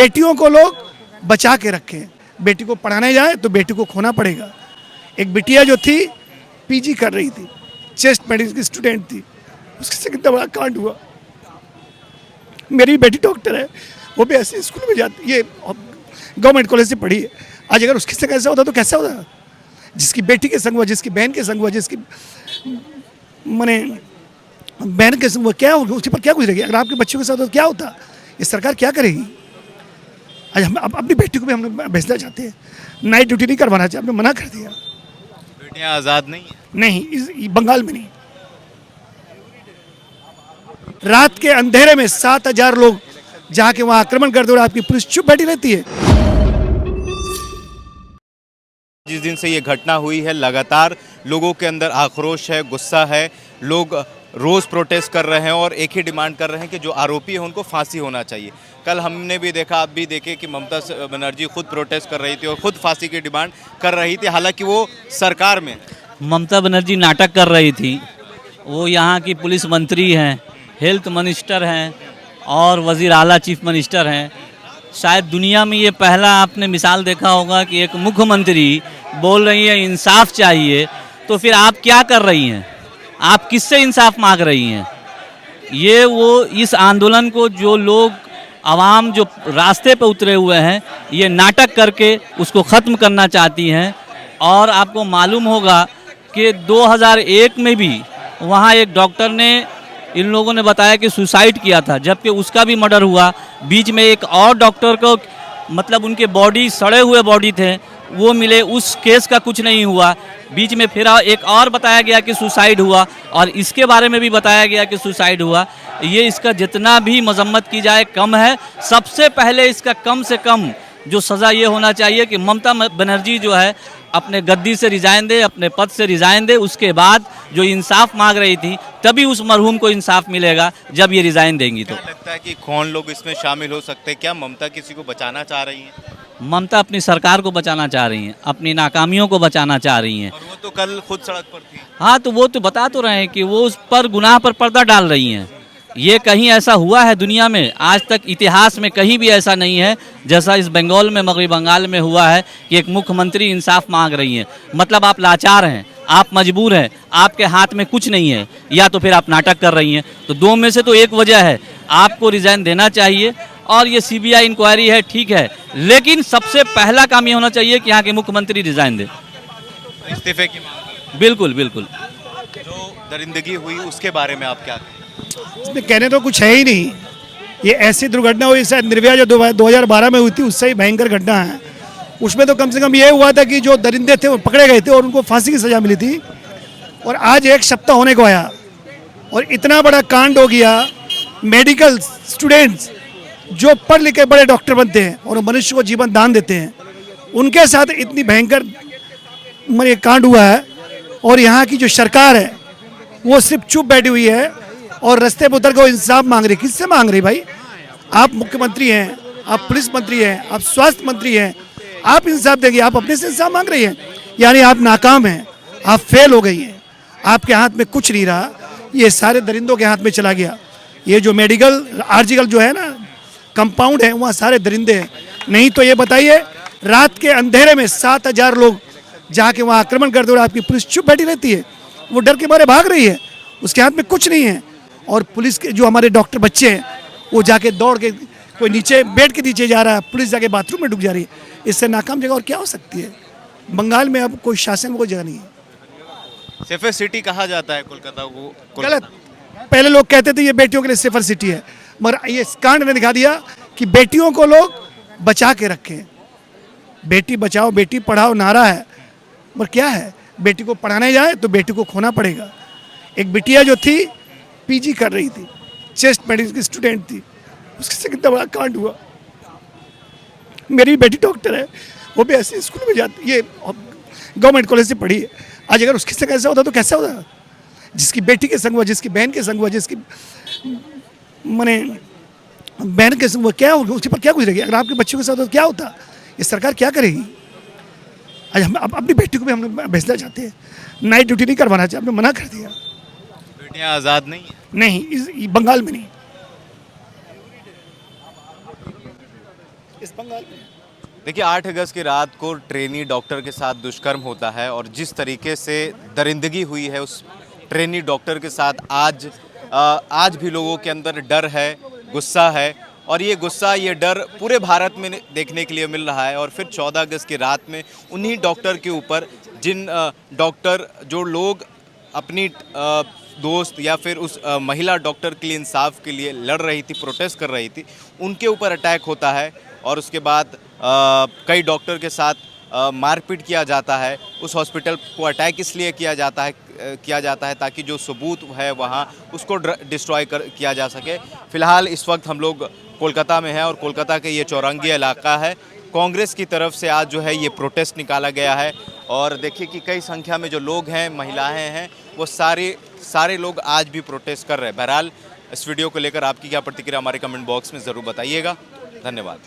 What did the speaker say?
बेटियों को लोग बचा के रखें। बेटी को पढ़ाने जाए तो बेटी को खोना पड़ेगा। एक बिटिया जो थी पीजी कर रही थी, चेस्ट मेडिसिन की स्टूडेंट थी, उसके से कितना बड़ा कांड हुआ। मेरी बेटी डॉक्टर है, वो भी ऐसे स्कूल में जाती, ये गवर्नमेंट कॉलेज से पढ़ी है। आज अगर उसके संग ऐसा होता तो कैसा होता? जिसकी बेटी के संग हुआ, जिसकी बहन के संग हुआ, जिसकी माने बहन के संग हुआ, क्या होगा उसके पर, क्या गुजरेगी? अगर आपके बच्चों के साथ तो क्या होता? ये सरकार क्या करेगी? आज हम अपनी बेटी को भी हम भेजना चाहते हैं, नाइट ड्यूटी नहीं करवाना चाहते, हमने मना कर दिया। बेटियां आज़ाद नहीं है? नहीं, बंगाल में नहीं। रात के अंधेरे में 7,000 लोग जाके वहां आक्रमण करते और आपकी पुलिस चुप बैठी रहती है। जिस दिन से ये घटना हुई है, लगातार लोगों के अंदर आक्रोश है, गुस्सा है। लोग रोज़ प्रोटेस्ट कर रहे हैं और एक ही डिमांड कर रहे हैं कि जो आरोपी है उनको फांसी होना चाहिए। कल हमने भी देखा, आप भी देखे कि ममता बनर्जी खुद प्रोटेस्ट कर रही थी और खुद फांसी की डिमांड कर रही थी, हालांकि वो सरकार में। ममता बनर्जी नाटक कर रही थी। वो यहाँ की पुलिस मंत्री हैं, हेल्थ मिनिस्टर हैं और वज़ीर आला चीफ मिनिस्टर हैं। शायद दुनिया में ये पहला आपने मिसाल देखा होगा कि एक मुख्यमंत्री बोल रही है इंसाफ चाहिए, तो फिर आप क्या कर रही हैं? आप किससे इंसाफ मांग रही हैं? ये वो इस आंदोलन को जो लोग आवाम जो रास्ते पे उतरे हुए हैं, ये नाटक करके उसको ख़त्म करना चाहती हैं। और आपको मालूम होगा कि 2001 में भी वहाँ एक डॉक्टर ने, इन लोगों ने बताया कि सुसाइड किया था, जबकि उसका भी मर्डर हुआ। बीच में एक और डॉक्टर को, मतलब उनके बॉडी, सड़े हुए बॉडी थे, वो मिले, उस केस का कुछ नहीं हुआ। बीच में फिर एक और बताया गया कि सुसाइड हुआ, और इसके बारे में भी बताया गया कि सुसाइड हुआ। ये इसका जितना भी मजम्मत की जाए कम है। सबसे पहले इसका कम से कम जो सज़ा ये होना चाहिए कि ममता बनर्जी जो है अपने गद्दी से रिज़ाइन दे, अपने पद से रिज़ाइन दे। उसके बाद जो इंसाफ मांग रही थी, तभी उस मरहूम को इंसाफ मिलेगा जब ये रिज़ाइन देंगी। तो लगता है कि कौन लोग इसमें शामिल हो सकते हैं? क्या ममता किसी को बचाना चाह रही हैं? ममता अपनी सरकार को बचाना चाह रही हैं, अपनी नाकामियों को बचाना चाह रही हैं। और वो तो कल खुद सड़क पर थी। हाँ, तो वो तो बता तो रहे हैं कि वो उस पर गुनाह पर पर्दा डाल रही हैं। ये कहीं ऐसा हुआ है दुनिया में? आज तक इतिहास में कहीं भी ऐसा नहीं है जैसा इस बंगाल में, मगरबी बंगाल में हुआ है कि एक मुख्यमंत्री इंसाफ मांग रही हैं। मतलब आप लाचार हैं, आप मजबूर हैं, आपके हाथ में कुछ नहीं है, या तो फिर आप नाटक कर रही हैं। तो दो में से तो एक वजह है। आपको रिज़ाइन देना चाहिए। और ये सीबीआई इंक्वायरी है, ठीक है, लेकिन सबसे पहला काम ये होना चाहिए कि यहाँ के मुख्यमंत्री रिज़ाइन दे, इस्तीफे की मांग। बिल्कुल बिल्कुल। जो दरिंदगी हुई उसके बारे में आप क्या कहें? इसमें कहने तो कुछ है ही नहीं। ये ऐसी दुर्घटना हुई, शायद निर्भया जो 2012 में हुई थी, उससे ही भयंकर घटना है। उसमें तो कम से कम ये हुआ था कि जो दरिंदे थे वो पकड़े गए थे और उनको फांसी की सज़ा मिली थी। और आज एक सप्ताह होने को आया और इतना बड़ा कांड हो गया। मेडिकल स्टूडेंट्स जो पढ़ लिख के बड़े डॉक्टर बनते हैं और मनुष्य को जीवन दान देते हैं, उनके साथ इतनी भयंकर ये कांड हुआ है। और यहाँ की जो सरकार है वो सिर्फ चुप बैठी हुई है और रास्ते पर उतर के इंसाफ मांग रही। किससे मांग रही भाई? आप मुख्यमंत्री हैं, आप पुलिस मंत्री हैं, आप स्वास्थ्य मंत्री हैं, आप इंसाफ देंगे, आप अपने से इंसाफ मांग रही हैं। यानी आप नाकाम हैं, आप फेल हो गई हैं, आपके हाथ में कुछ नहीं रहा। ये सारे दरिंदों के हाथ में चला गया। ये जो मेडिकल आर्जिकल जो है ना कंपाउंड है, वहाँ सारे दरिंदे हैं। नहीं तो ये बताइए, रात के अंधेरे में 7,000 लोग जाके वहाँ आक्रमण करते और आपकी पुलिस चुप बैठी रहती है। वो डर के मारे भाग रही है, उसके हाथ में कुछ नहीं है। और पुलिस के जो हमारे डॉक्टर बच्चे हैं, वो जाके दौड़ के, कोई नीचे बेड के नीचे जा रहा है, पुलिस जाके बाथरूम में डूब जा रही है। इससे नाकाम जगह और क्या हो सकती है? बंगाल में अब कोई शासन, कोई जगह नहीं है। सेफर सिटी कहा जाता है कोलकाता को। गलत। पहले लोग कहते थे ये बेटियों के लिए सेफर सिटी है, मगर ये कांड ने दिखा दिया कि बेटियों को लोग बचा के रखें। बेटी बचाओ बेटी पढ़ाओ नारा है, मगर क्या है? बेटी को पढ़ाने जाए तो बेटी को खोना पड़ेगा। एक बिटिया जो थी पीजी कर रही थी, चेस्ट मेडिसिन की स्टूडेंट थी, उसके से कितना बड़ा कांड हुआ। मेरी बेटी डॉक्टर है, वो भी ऐसे स्कूल में जाती, ये गवर्नमेंट कॉलेज से पढ़ी है। आज अगर उसके संग ऐसा होता तो कैसा होता? जिसकी बेटी के संग हुआ, जिसकी बहन के संग हुआ, जिसकी माने बहन के संग हुआ, क्या होगा उसके पर, क्या गुजरेगी? अगर आपके बच्चों के साथ तो क्या होता? ये सरकार क्या करेगी? आज हम अपनी बेटी को भी हम भेजना चाहते हैं, नाइट ड्यूटी नहीं करवाना चाहते, हमने मना कर दिया। बेटियां आज़ाद नहीं है? नहीं, बंगाल में नहीं। इस बंगाल में। देखिए 8 अगस्त की रात को ट्रेनी डॉक्टर के साथ दुष्कर्म होता है और जिस तरीके से दरिंदगी हुई है उस ट्रेनी डॉक्टर के साथ आज भी लोगों के अंदर डर है, गुस्सा है और ये गुस्सा ये डर पूरे भारत में देखने के लिए मिल रहा है। और फिर 14 अगस्त की रात में उन्हीं डॉक्टर के ऊपर जिन डॉक्टर जो लोग अपनी दोस्त या फिर उस महिला डॉक्टर के लिए इंसाफ के लिए लड़ रही थी, प्रोटेस्ट कर रही थी, उनके ऊपर अटैक होता है और उसके बाद कई डॉक्टर के साथ मारपीट किया जाता है। उस हॉस्पिटल को अटैक इसलिए किया जाता है ताकि जो सबूत है वहाँ उसको डिस्ट्रॉय किया जा सके। फ़िलहाल इस वक्त हम लोग कोलकाता में हैं और कोलकाता के ये चौरंगी इलाका है। कांग्रेस की तरफ से आज जो है ये प्रोटेस्ट निकाला गया है और देखिए कि कई संख्या में जो लोग हैं, महिलाएं हैं, वो सारे लोग आज भी प्रोटेस्ट कर रहे हैं। बहरहाल इस वीडियो को लेकर आपकी क्या प्रतिक्रिया हमारे कमेंट बॉक्स में ज़रूर बताइएगा। धन्यवाद।